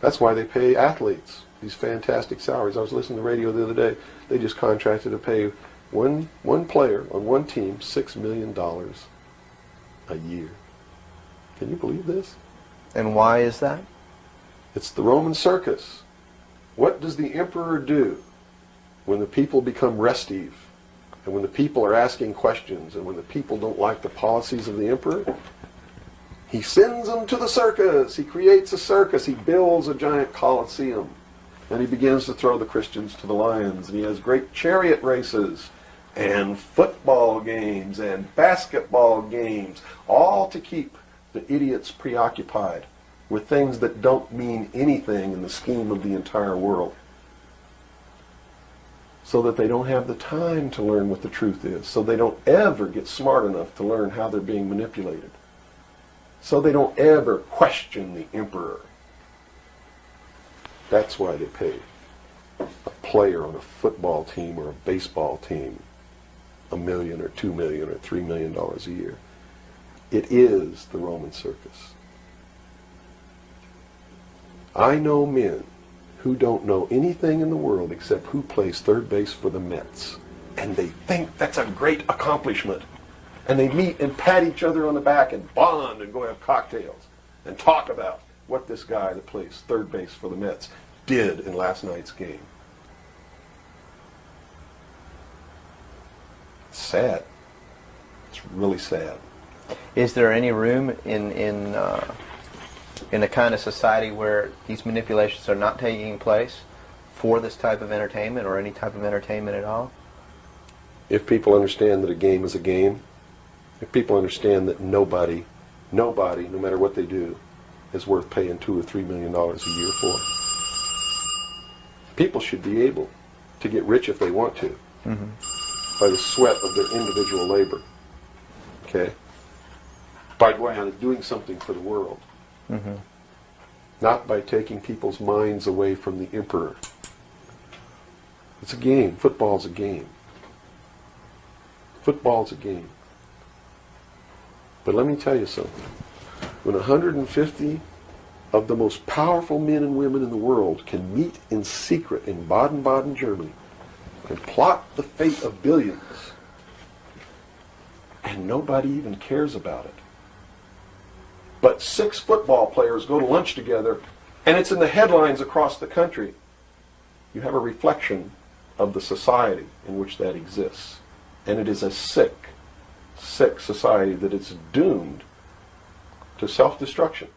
That's why they pay athletes these fantastic salaries. I was listening to the radio the other day. They just contracted to pay one player on one team $6 million a year. Can you believe this? And why is that? It's the Roman circus. What does the emperor do when the people become restive, and when the people are asking questions, and when the people don't like the policies of the emperor? He sends them to the circus. He creates a circus. He builds a giant coliseum. And he begins to throw the Christians to the lions. And he has great chariot races and football games and basketball games, all to keep the idiots preoccupied with things that don't mean anything in the scheme of the entire world, so that they don't have the time to learn what the truth is, so they don't ever get smart enough to learn how they're being manipulated, so they don't ever question the emperor. That's why they pay a player on a football team or a baseball team $1 million or $2 million or $3 million a year. It is the Roman circus. I know men who don't know anything in the world except who plays third base for the Mets. And they think that's a great accomplishment. And they meet and pat each other on the back and bond and go have cocktails and talk about what this guy that plays third base for the Mets did in last night's game. It's sad. It's really sad. Is there any room in a kind of society where these manipulations are not taking place for this type of entertainment, or any type of entertainment at all? If people understand that a game is a game, if people understand that nobody, no matter what they do, is worth paying $2 or $3 million a year for, people should be able to get rich if they want to, by the sweat of their individual labor. Okay? By going out and doing something for the world. Not by taking people's minds away from the emperor. It's a game. Football's a game. Football's a game. But let me tell you something. When 150 of the most powerful men and women in the world can meet in secret in Baden-Baden, Germany, and plot the fate of billions, and nobody even cares about it, but 6 football players go to lunch together, and it's in the headlines across the country, you have a reflection of the society in which that exists. And it is a sick society that is doomed to self-destruction.